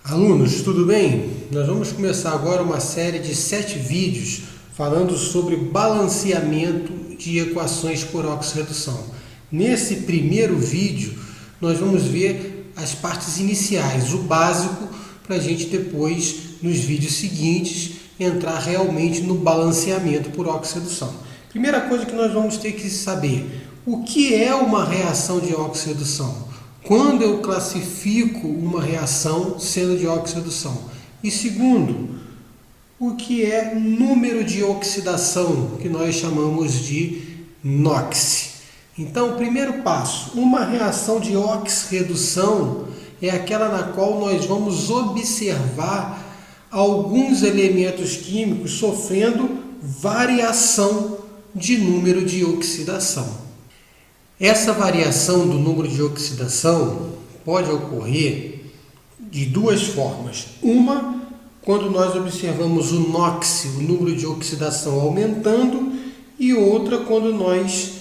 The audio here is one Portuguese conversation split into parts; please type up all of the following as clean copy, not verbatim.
Alunos, tudo bem? Nós vamos começar agora uma série de 7 vídeos falando sobre balanceamento de equações por oxirredução. Nesse primeiro vídeo, nós vamos ver as partes iniciais, o básico, para a gente depois, nos vídeos seguintes, entrar realmente no balanceamento por oxirredução. Primeira coisa que nós vamos ter que saber, o que é uma reação de oxirredução? Quando eu classifico uma reação sendo de oxirredução? E segundo, o que é número de oxidação, que nós chamamos de NOx. Então, primeiro passo, uma reação de oxirredução é aquela na qual nós vamos observar alguns elementos químicos sofrendo variação de número de oxidação. Essa variação do número de oxidação pode ocorrer de duas formas. Uma, quando nós observamos o NOx, o número de oxidação aumentando, e outra, quando nós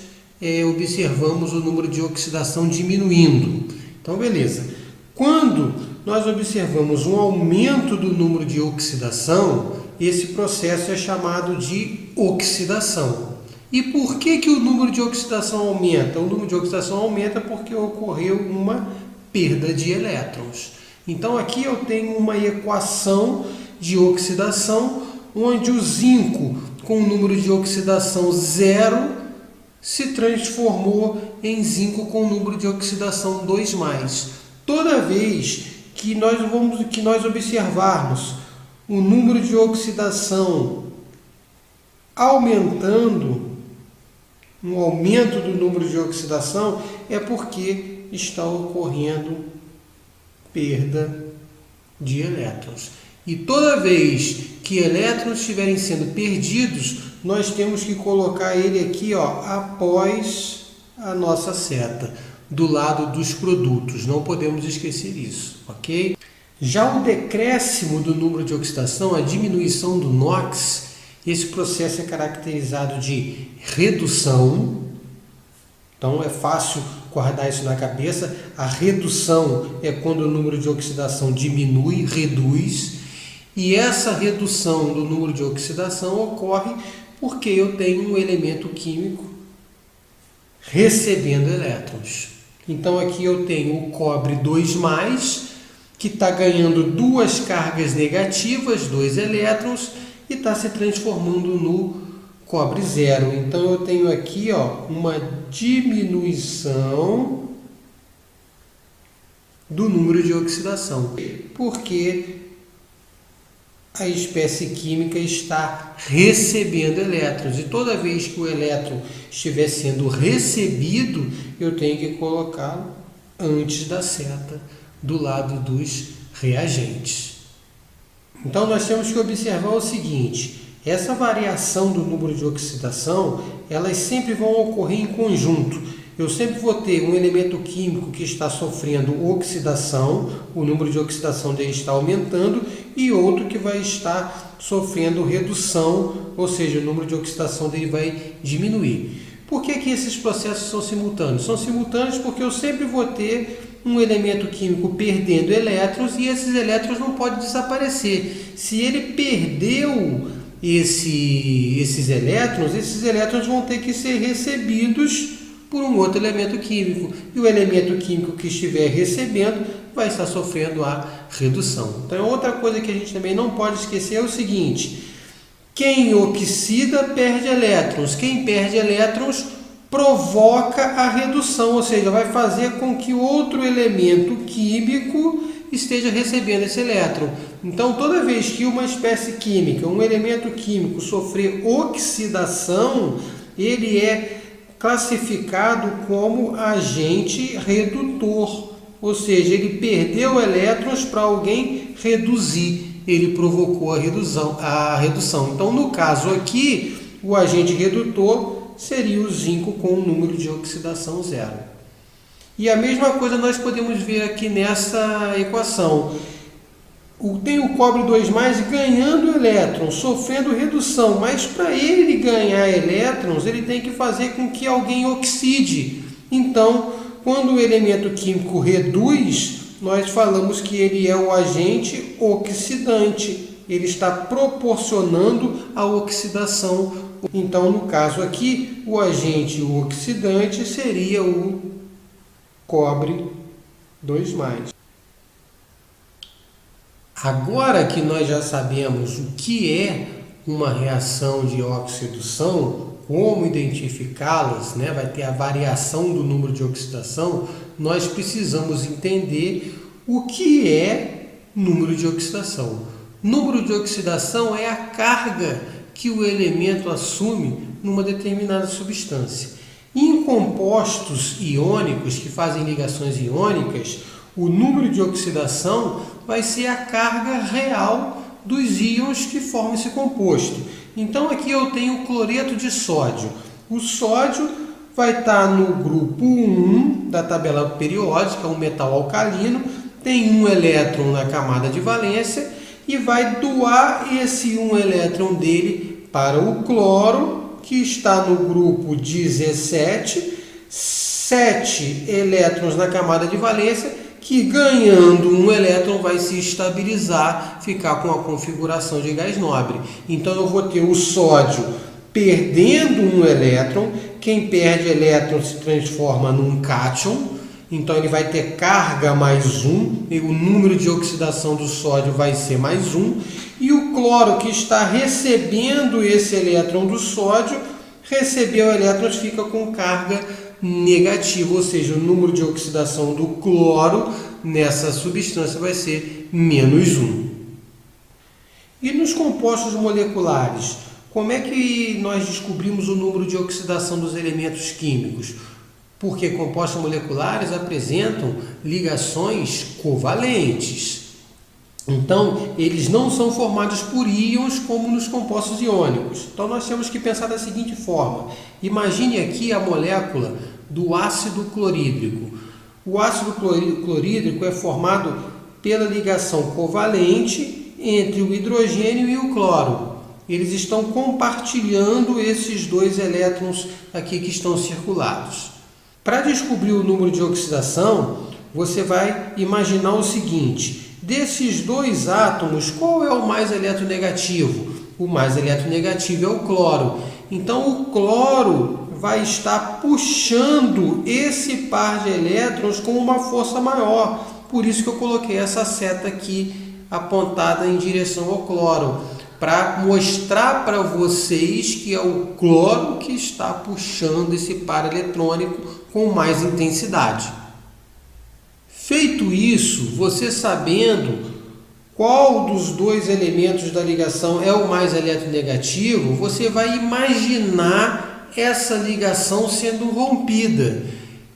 observamos o número de oxidação diminuindo. Então, beleza. Quando nós observamos um aumento do número de oxidação, esse processo é chamado de oxidação. E por que o número de oxidação aumenta? O número de oxidação aumenta porque ocorreu uma perda de elétrons. Então aqui eu tenho uma equação de oxidação onde o zinco com o número de oxidação 0 se transformou em zinco com o número de oxidação 2+. Toda vez que nós observarmos o número de oxidação aumentando, um aumento do número de oxidação, é porque está ocorrendo perda de elétrons. E toda vez que elétrons estiverem sendo perdidos, nós temos que colocar ele aqui, após a nossa seta, do lado dos produtos. Não podemos esquecer isso, ok? Já o decréscimo do número de oxidação, a diminuição do NOx, esse processo é caracterizado de redução. Então é fácil guardar isso na cabeça. A redução é quando o número de oxidação diminui, reduz. E essa redução do número de oxidação ocorre porque eu tenho um elemento químico recebendo elétrons. Então aqui eu tenho o cobre 2+, que está ganhando duas cargas negativas, 2 elétrons, e está se transformando no cobre 0. Então eu tenho aqui uma diminuição do número de oxidação, porque a espécie química está recebendo elétrons, e toda vez que o elétron estiver sendo recebido, eu tenho que colocá-lo antes da seta, do lado dos reagentes. Então nós temos que observar o seguinte: essa variação do número de oxidação, elas sempre vão ocorrer em conjunto. Eu sempre vou ter um elemento químico que está sofrendo oxidação, o número de oxidação dele está aumentando, e outro que vai estar sofrendo redução, ou seja, o número de oxidação dele vai diminuir. Por que esses processos são simultâneos? São simultâneos porque eu sempre vou ter um elemento químico perdendo elétrons, e esses elétrons não podem desaparecer. Se ele perdeu esses elétrons vão ter que ser recebidos por um outro elemento químico, e o elemento químico que estiver recebendo vai estar sofrendo a redução. Então, outra coisa que a gente também não pode esquecer é o seguinte: quem oxida perde elétrons, quem perde elétrons provoca a redução, ou seja, vai fazer com que outro elemento químico esteja recebendo esse elétron. Então, toda vez que uma espécie química, um elemento químico sofrer oxidação, ele é classificado como agente redutor, ou seja, ele perdeu elétrons para alguém reduzir, ele provocou a redução. Então, no caso aqui, o agente redutor seria o zinco com o número de oxidação 0. E a mesma coisa nós podemos ver aqui nessa equação. Tem o cobre 2+, ganhando elétrons, sofrendo redução, mas para ele ganhar elétrons, ele tem que fazer com que alguém oxide. Então, quando o elemento químico reduz, nós falamos que ele é o agente oxidante. Ele está proporcionando a oxidação. Então, no caso aqui, o agente oxidante seria o cobre 2+. Agora que nós já sabemos o que é uma reação de oxidação, como identificá-las, né? Vai ter a variação do número de oxidação, nós precisamos entender o que é número de oxidação. Número de oxidação é a carga que o elemento assume numa determinada substância. Em compostos iônicos que fazem ligações iônicas, o número de oxidação vai ser a carga real dos íons que formam esse composto. Então aqui eu tenho o cloreto de sódio. O sódio vai estar no grupo 1 da tabela periódica, um metal alcalino, tem um elétron na camada de valência e vai doar esse um elétron dele para o cloro, que está no grupo 17, 7 elétrons na camada de valência, que ganhando um elétron vai se estabilizar, ficar com a configuração de gás nobre. Então eu vou ter o sódio perdendo um elétron, quem perde elétron se transforma num cátion, então ele vai ter carga +1, e o número de oxidação do sódio vai ser +1, e o cloro que está recebendo esse elétron do sódio, recebeu elétrons, fica com carga negativa, ou seja, o número de oxidação do cloro nessa substância vai ser -1. E nos compostos moleculares, como é que nós descobrimos o número de oxidação dos elementos químicos? Porque compostos moleculares apresentam ligações covalentes. Então, eles não são formados por íons como nos compostos iônicos. Então, nós temos que pensar da seguinte forma. Imagine aqui a molécula do ácido clorídrico. O ácido clorídrico é formado pela ligação covalente entre o hidrogênio e o cloro. Eles estão compartilhando esses dois elétrons aqui que estão circulados. Para descobrir o número de oxidação, você vai imaginar o seguinte: desses dois átomos, qual é o mais eletronegativo? O mais eletronegativo é o cloro. Então, o cloro vai estar puxando esse par de elétrons com uma força maior. Por isso que eu coloquei essa seta aqui apontada em direção ao cloro, para mostrar para vocês que é o cloro que está puxando esse par eletrônico com mais intensidade. Feito isso, você sabendo qual dos dois elementos da ligação é o mais eletronegativo, você vai imaginar essa ligação sendo rompida.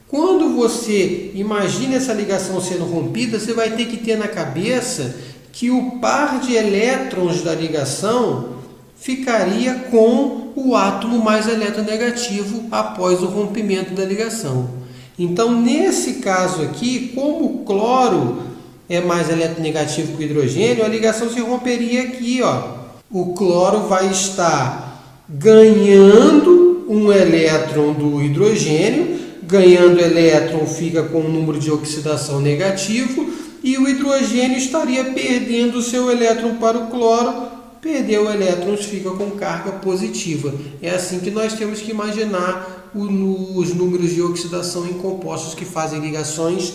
Quando você imagina essa ligação sendo rompida, você vai ter que ter na cabeça que o par de elétrons da ligação ficaria com o átomo mais eletronegativo após o rompimento da ligação. Então, nesse caso aqui, como o cloro é mais eletronegativo que o hidrogênio, a ligação se romperia aqui, ó. O cloro vai estar ganhando um elétron do hidrogênio, ganhando elétron fica com um número de oxidação negativo, e o hidrogênio estaria perdendo o seu elétron para o cloro, perdeu elétrons, fica com carga positiva. É assim que nós temos que imaginar os números de oxidação em compostos que fazem ligações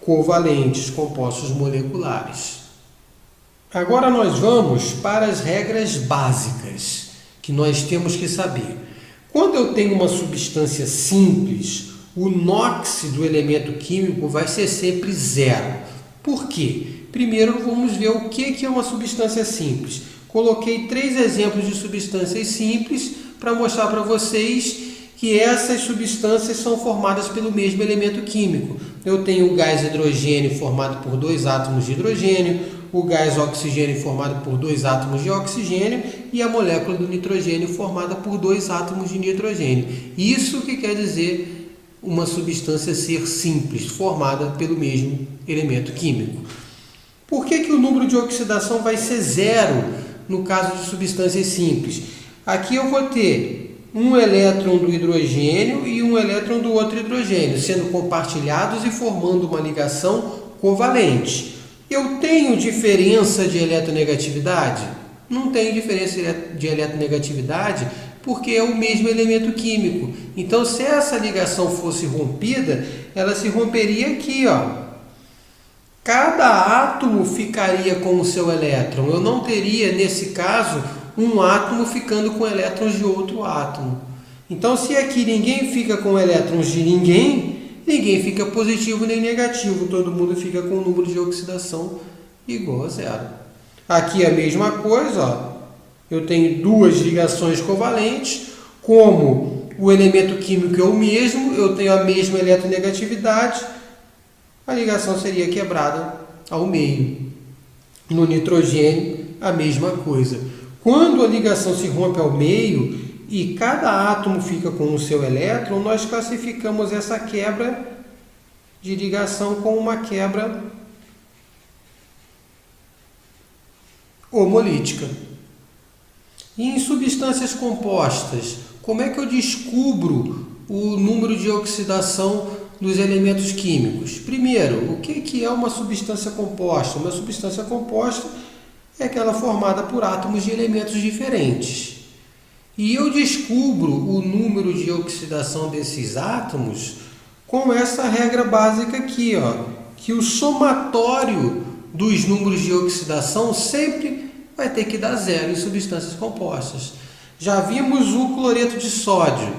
covalentes, compostos moleculares. Agora nós vamos para as regras básicas que nós temos que saber. Quando eu tenho uma substância simples, o NOx do elemento químico vai ser sempre 0. Por quê? Primeiro vamos ver o que é uma substância simples. Coloquei 3 exemplos de substâncias simples para mostrar para vocês que essas substâncias são formadas pelo mesmo elemento químico. Eu tenho o gás hidrogênio formado por 2 átomos de hidrogênio, o gás oxigênio formado por 2 átomos de oxigênio e a molécula do nitrogênio formada por 2 átomos de nitrogênio. Isso que quer dizer uma substância ser simples, formada pelo mesmo elemento químico. Por que o número de oxidação vai ser 0 no caso de substâncias simples? Aqui eu vou ter um elétron do hidrogênio e um elétron do outro hidrogênio, sendo compartilhados e formando uma ligação covalente. Eu tenho diferença de eletronegatividade? Não tenho diferença de eletronegatividade porque é o mesmo elemento químico. Então, se essa ligação fosse rompida, ela se romperia aqui, ó. Cada átomo ficaria com o seu elétron. Eu não teria, nesse caso, um átomo ficando com elétrons de outro átomo. Então, se aqui ninguém fica com elétrons de ninguém fica positivo nem negativo. Todo mundo fica com o número de oxidação igual a zero. Aqui é a mesma coisa, ó. Eu tenho duas ligações covalentes, como o elemento químico é o mesmo, eu tenho a mesma eletronegatividade, a ligação seria quebrada ao meio. No nitrogênio, a mesma coisa. Quando a ligação se rompe ao meio e cada átomo fica com o seu elétron, nós classificamos essa quebra de ligação como uma quebra homolítica. E em substâncias compostas, como é que eu descubro o número de oxidação dos elementos químicos? Primeiro, o que é uma substância composta? Uma substância composta é aquela formada por átomos de elementos diferentes. E eu descubro o número de oxidação desses átomos com essa regra básica aqui, ó, que o somatório dos números de oxidação sempre vai ter que dar zero em substâncias compostas. Já vimos o cloreto de sódio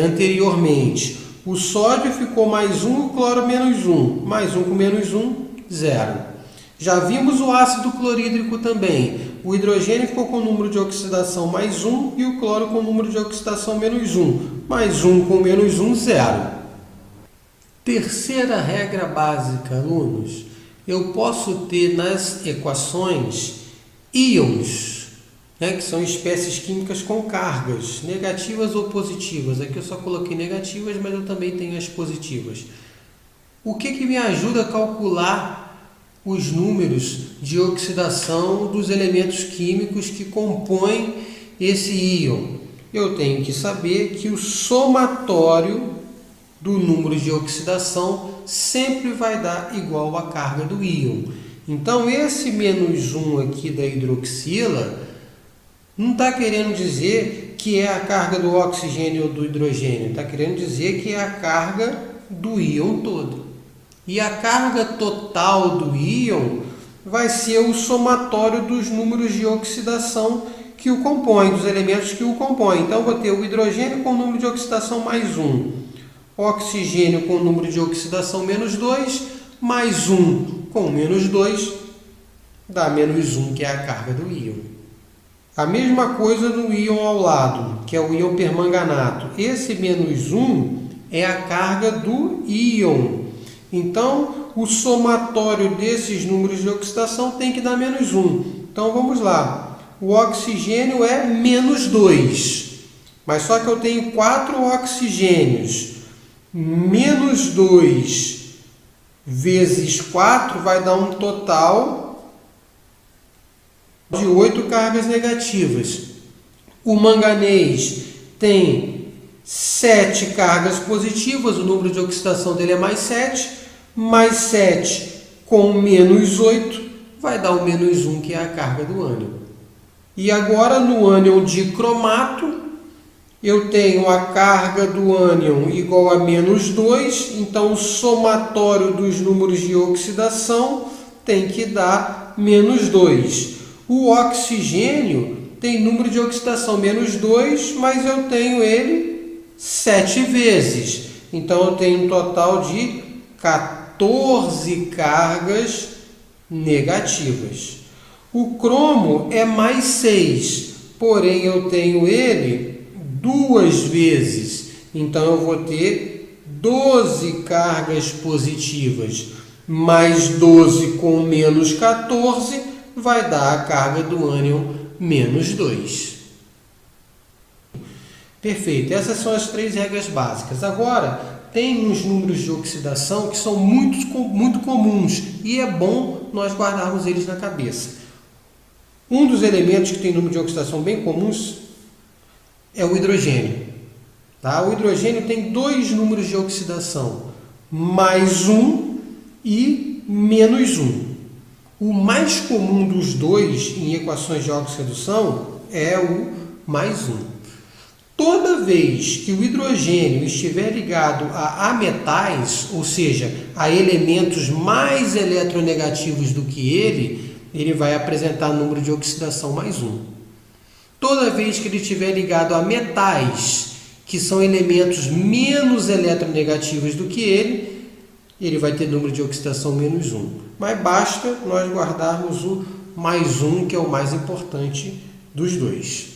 anteriormente. O sódio ficou mais 1, o cloro menos 1. Mais 1 com menos 1, zero. Já vimos o ácido clorídrico também. O hidrogênio ficou com o número de oxidação mais 1 e o cloro com o número de oxidação menos 1. Mais 1 com menos 1, zero. Terceira regra básica, alunos. Eu posso ter nas equações íons, né, que são espécies químicas com cargas, negativas ou positivas. Aqui eu só coloquei negativas, mas eu também tenho as positivas. O que me ajuda a calcular os números de oxidação dos elementos químicos que compõem esse íon? Eu tenho que saber que o somatório do número de oxidação sempre vai dar igual à carga do íon. Então, esse menos 1 aqui da hidroxila não está querendo dizer que é a carga do oxigênio ou do hidrogênio, está querendo dizer que é a carga do íon todo. E a carga total do íon vai ser o somatório dos números de oxidação que o compõem, dos elementos que o compõem. Então, vou ter o hidrogênio com o número de oxidação mais 1. Oxigênio com o número de oxidação menos 2, mais 1 com menos 2, dá menos 1, que é a carga do íon. A mesma coisa no íon ao lado, que é o íon permanganato. Esse menos 1 é a carga do íon. Então, o somatório desses números de oxidação tem que dar menos 1. Então, vamos lá. O oxigênio é menos 2, mas só que eu tenho 4 oxigênios. Menos 2 vezes 4 vai dar um total de 8 cargas negativas. O manganês tem 7 cargas positivas, o número de oxidação dele é mais 7 com menos 8 vai dar o menos 1, que é a carga do ânion. E agora no ânion de cromato, eu tenho a carga do ânion igual a menos 2, então o somatório dos números de oxidação tem que dar menos 2. O oxigênio tem número de oxidação menos 2, mas eu tenho ele 7 vezes. Então eu tenho um total de 14 cargas negativas. O cromo é mais 6, porém eu tenho ele 2 vezes, então eu vou ter 12 cargas positivas, mais 12 com menos 14 vai dar a carga do ânion menos 2. Perfeito, essas são as 3 regras básicas. Agora, tem uns números de oxidação que são muito comuns e é bom nós guardarmos eles na cabeça. Um dos elementos que tem número de oxidação bem comuns é o hidrogênio. Tá? O hidrogênio tem 2 números de oxidação, mais 1 e menos 1. O mais comum dos dois em equações de oxirredução é o mais 1. Toda vez que o hidrogênio estiver ligado a ametais, ou seja, a elementos mais eletronegativos do que ele vai apresentar número de oxidação mais 1. Toda vez que ele estiver ligado a metais, que são elementos menos eletronegativos do que ele vai ter número de oxidação menos 1. Mas basta nós guardarmos o mais 1, que é o mais importante dos dois.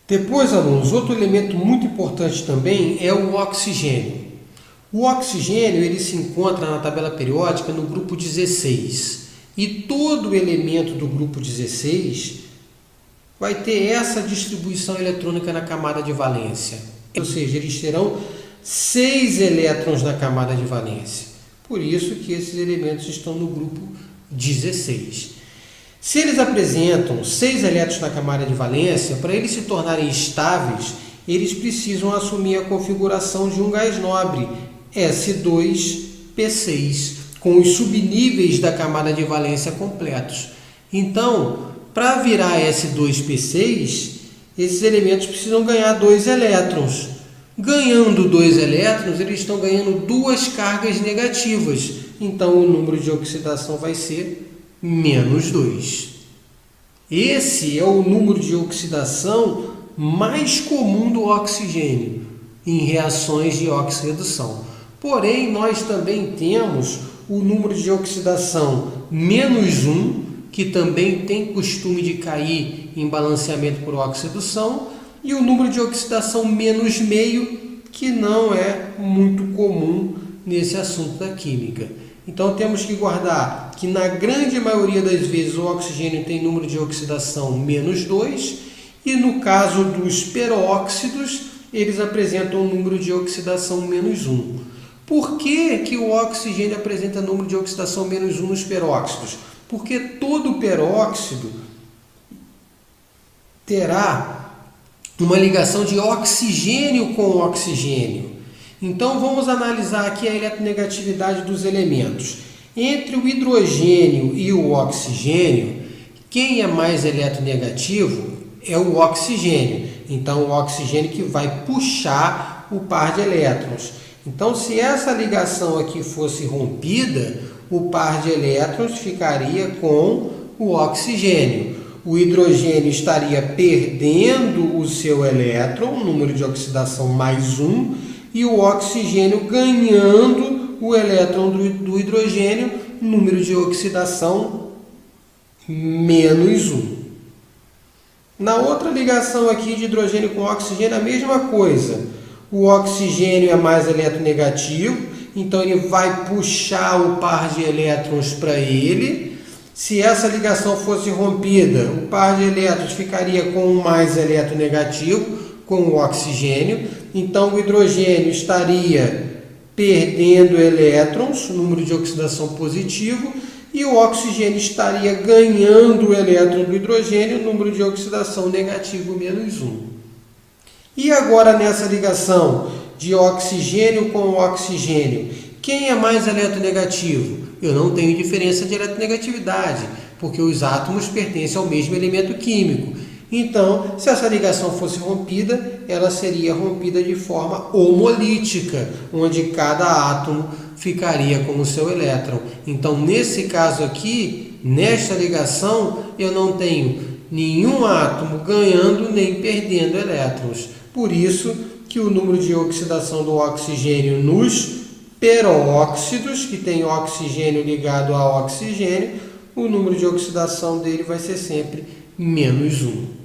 Depois, alunos, outro elemento muito importante também é o oxigênio. O oxigênio ele se encontra na tabela periódica no grupo 16. E todo elemento do grupo 16 vai ter essa distribuição eletrônica na camada de valência. Ou seja, eles terão 6 elétrons na camada de valência. Por isso que esses elementos estão no grupo 16. Se eles apresentam 6 elétrons na camada de valência, para eles se tornarem estáveis, eles precisam assumir a configuração de um gás nobre, S2P6, com os subníveis da camada de valência completos. Então, para virar S2P6, esses elementos precisam ganhar 2 elétrons. Ganhando 2 elétrons, eles estão ganhando 2 cargas negativas. Então, o número de oxidação vai ser menos 2. Esse é o número de oxidação mais comum do oxigênio em reações de oxirredução. Porém, nós também temos o número de oxidação menos 1, que também tem costume de cair em balanceamento por oxirredução, e o número de oxidação menos meio, que não é muito comum nesse assunto da química. Então temos que guardar que na grande maioria das vezes o oxigênio tem número de oxidação menos 2 e no caso dos peróxidos eles apresentam um número de oxidação menos 1. Por que o oxigênio apresenta número de oxidação menos 1 nos peróxidos? Porque todo peróxido terá uma ligação de oxigênio com oxigênio. Então, vamos analisar aqui a eletronegatividade dos elementos. Entre o hidrogênio e o oxigênio, quem é mais eletronegativo é o oxigênio. Então, o oxigênio que vai puxar o par de elétrons. Então, se essa ligação aqui fosse rompida, o par de elétrons ficaria com o oxigênio. O hidrogênio estaria perdendo o seu elétron, número de oxidação mais 1, e o oxigênio ganhando o elétron do hidrogênio, número de oxidação menos 1. Na outra ligação aqui de hidrogênio com oxigênio, a mesma coisa. O oxigênio é mais eletronegativo, então ele vai puxar o par de elétrons para ele. Se essa ligação fosse rompida, o par de elétrons ficaria com o mais eletronegativo, com o oxigênio. Então, o hidrogênio estaria perdendo elétrons, número de oxidação positivo, e o oxigênio estaria ganhando o elétron do hidrogênio, número de oxidação negativo menos 1. E agora, nessa ligação de oxigênio com oxigênio, quem é mais eletronegativo? Eu não tenho diferença de eletronegatividade, porque os átomos pertencem ao mesmo elemento químico. Então, se essa ligação fosse rompida, ela seria rompida de forma homolítica, onde cada átomo ficaria com o seu elétron. Então, nesse caso aqui, nesta ligação, eu não tenho nenhum átomo ganhando nem perdendo elétrons. Por isso que o número de oxidação do oxigênio nos peróxidos, que tem oxigênio ligado a oxigênio, o número de oxidação dele vai ser sempre menos 1.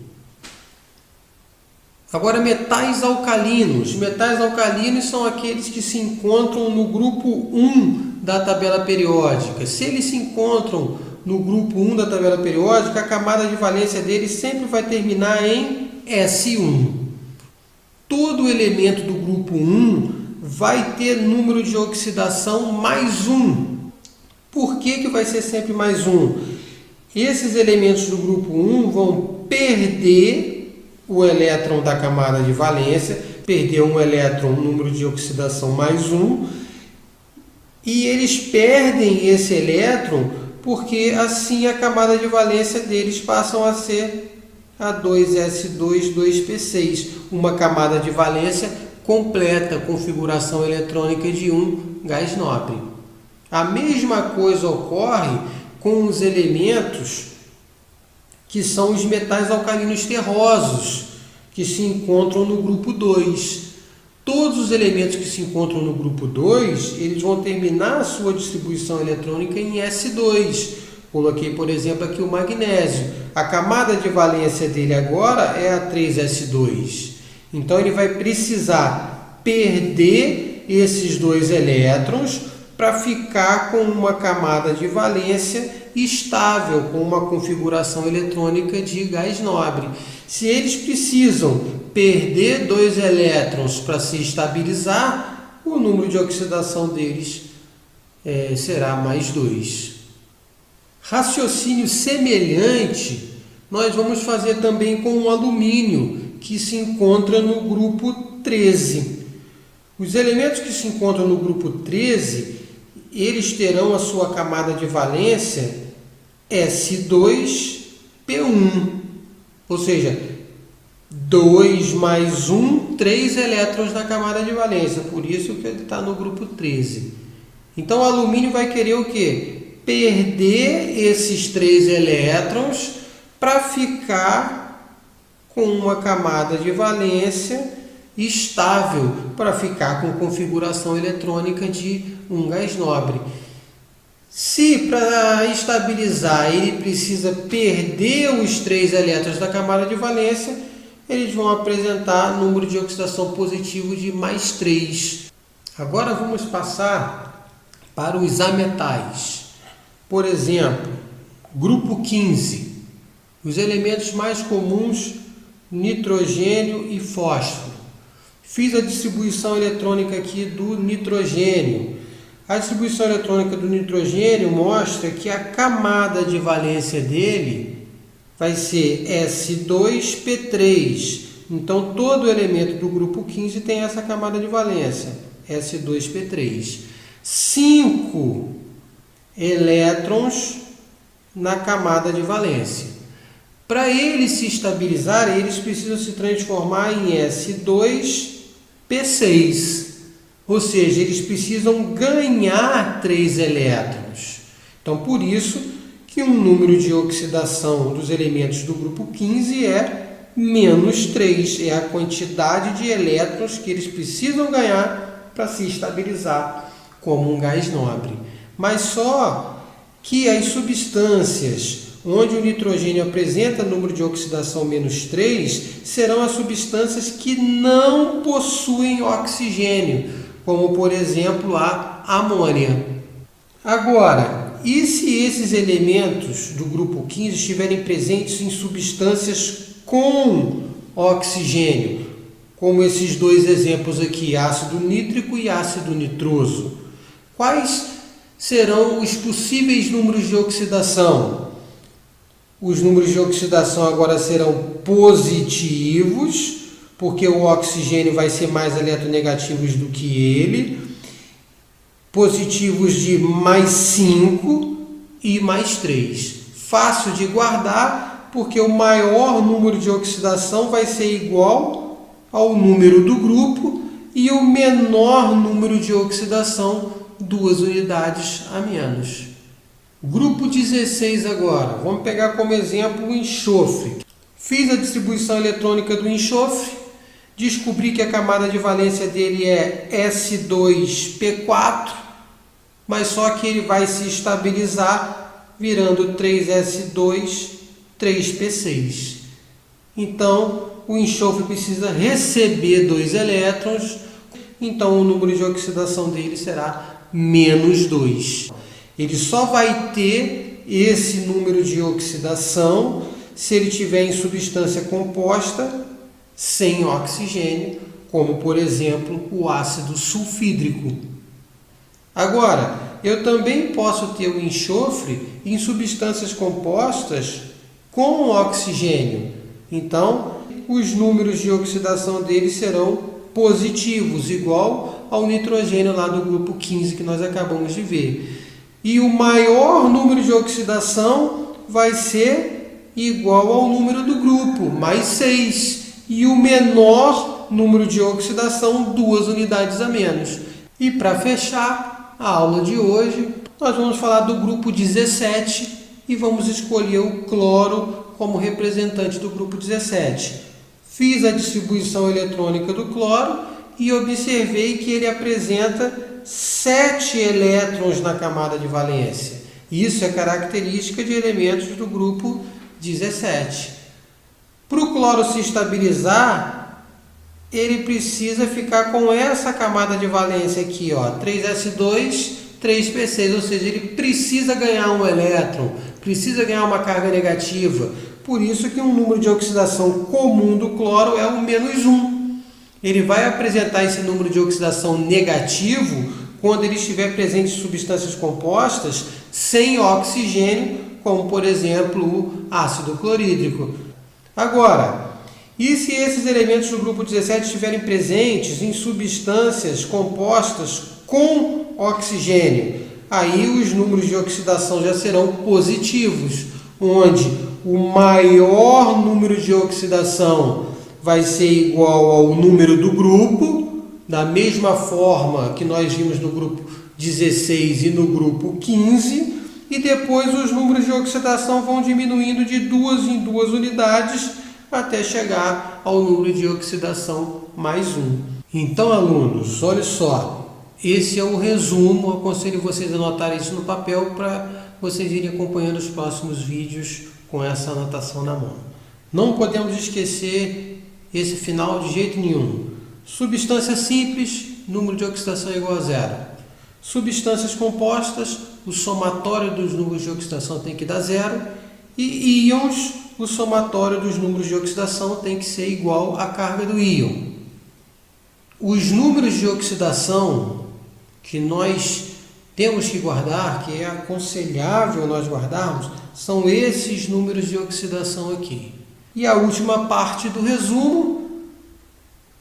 Agora, metais alcalinos. Metais alcalinos são aqueles que se encontram no grupo 1 da tabela periódica. Se eles se encontram no grupo 1 da tabela periódica, a camada de valência deles sempre vai terminar em S1. Todo elemento do grupo 1 vai ter número de oxidação mais 1. Por que vai ser sempre mais 1? Esses elementos do grupo 1 vão perder o elétron da camada de valência, perder um elétron, número de oxidação mais 1, E eles perdem esse elétron porque assim a camada de valência deles passam a ser a 2s2, 2p6, uma camada de valência completa, configuração eletrônica de um gás nobre. A mesma coisa ocorre com os elementos que são os metais alcalinos terrosos, que se encontram no grupo 2. Todos os elementos que se encontram no grupo 2, eles vão terminar a sua distribuição eletrônica em S2. Coloquei, por exemplo, aqui o magnésio. A camada de valência dele agora é a 3s2. Então, ele vai precisar perder esses dois elétrons para ficar com uma camada de valência estável, com uma configuração eletrônica de gás nobre. Se eles precisam perder dois elétrons para se estabilizar, o número de oxidação deles será mais 2. Raciocínio semelhante nós vamos fazer também com o alumínio, que se encontra no grupo 13. Os elementos que se encontram no grupo 13, eles terão a sua camada de valência S2P1, ou seja, 2 mais 1, 3 elétrons na camada de valência, por isso que ele está no grupo 13. Então o alumínio vai querer o quê? Perder esses 3 elétrons para ficar com uma camada de valência estável, para ficar com configuração eletrônica de um gás nobre. Se para estabilizar ele precisa perder os 3 elétrons da camada de valência, eles vão apresentar número de oxidação positivo de mais 3. Agora vamos passar para os ametais. Por exemplo, grupo 15. Os elementos mais comuns, nitrogênio e fósforo. Fiz a distribuição eletrônica aqui do nitrogênio. A distribuição eletrônica do nitrogênio mostra que a camada de valência dele vai ser S2P3. Então, todo elemento do grupo 15 tem essa camada de valência, S2P3. 5 elétrons na camada de valência. Para eles se estabilizarem, eles precisam se transformar em S2P6. Ou seja, eles precisam ganhar 3 elétrons. Então, por isso que o número de oxidação dos elementos do grupo 15 é menos 3. É a quantidade de elétrons que eles precisam ganhar para se estabilizar como um gás nobre. Mas só que as substâncias onde o nitrogênio apresenta número de oxidação menos 3 serão as substâncias que não possuem oxigênio, como, por exemplo, a amônia. Agora, e se esses elementos do grupo 15 estiverem presentes em substâncias com oxigênio, como esses dois exemplos aqui, ácido nítrico e ácido nitroso? Quais serão os possíveis números de oxidação? Os números de oxidação agora serão positivos, porque o oxigênio vai ser mais eletronegativos do que ele, positivos de mais 5 e mais 3. Fácil de guardar, porque o maior número de oxidação vai ser igual ao número do grupo e o menor número de oxidação, 2 unidades a menos. Grupo 16 agora, vamos pegar como exemplo o enxofre. Fiz a distribuição eletrônica do enxofre, descobri que a camada de valência dele é S2P4, mas só que ele vai se estabilizar virando 3S2, 3P6. Então, o enxofre precisa receber 2 elétrons, então o número de oxidação dele será menos 2. Ele só vai ter esse número de oxidação se ele tiver em substância composta sem oxigênio, como por exemplo o ácido sulfídrico. Agora, eu também posso ter o enxofre em substâncias compostas com oxigênio. Então, os números de oxidação dele serão positivos, igual ao nitrogênio lá do grupo 15 que nós acabamos de ver. E o maior número de oxidação vai ser igual ao número do grupo, mais 6. E o menor número de oxidação, 2 unidades a menos. E para fechar a aula de hoje, nós vamos falar do grupo 17 e vamos escolher o cloro como representante do grupo 17. Fiz a distribuição eletrônica do cloro e observei que ele apresenta 7 elétrons na camada de valência. Isso é característica de elementos do grupo 17. Para o cloro se estabilizar, ele precisa ficar com essa camada de valência aqui, ó, 3s2, 3p6, ou seja, ele precisa ganhar um elétron, precisa ganhar uma carga negativa. Por isso que um número de oxidação comum do cloro é o -1. Ele vai apresentar esse número de oxidação negativo quando ele estiver presente em substâncias compostas sem oxigênio, como por exemplo o ácido clorídrico. Agora, e se esses elementos do grupo 17 estiverem presentes em substâncias compostas com oxigênio? Aí os números de oxidação já serão positivos, onde o maior número de oxidação vai ser igual ao número do grupo, da mesma forma que nós vimos no grupo 16 e no grupo 15, e depois os números de oxidação vão diminuindo de 2 em 2 unidades até chegar ao número de oxidação mais 1. Então, alunos, olha só, esse é o resumo. Eu aconselho vocês a anotarem isso no papel para vocês irem acompanhando os próximos vídeos com essa anotação na mão. Não podemos esquecer esse final de jeito nenhum. Substância simples, número de oxidação é igual a 0. Substâncias compostas, o somatório dos números de oxidação tem que dar 0. E íons, o somatório dos números de oxidação tem que ser igual à carga do íon. Os números de oxidação que nós temos que guardar, que é aconselhável nós guardarmos, são esses números de oxidação aqui. E a última parte do resumo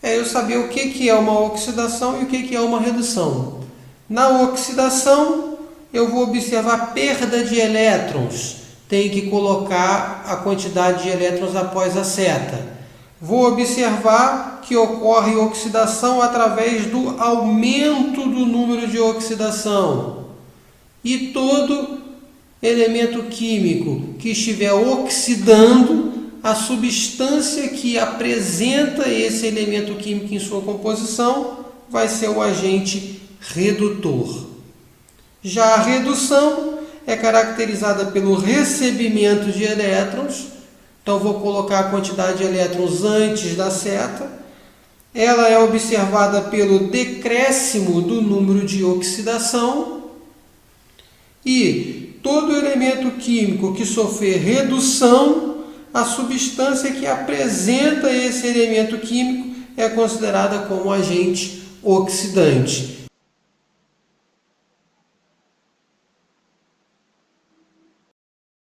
é eu saber o que é uma oxidação e o que é uma redução. Na oxidação, eu vou observar perda de elétrons. Tem que colocar a quantidade de elétrons após a seta. Vou observar que ocorre oxidação através do aumento do número de oxidação. E todo elemento químico que estiver oxidando, a substância que apresenta esse elemento químico em sua composição vai ser o agente redutor. Já a redução é caracterizada pelo recebimento de elétrons. Então, vou colocar a quantidade de elétrons antes da seta. Ela é observada pelo decréscimo do número de oxidação. E todo elemento químico que sofrer redução, a substância que apresenta esse elemento químico é considerada como agente oxidante.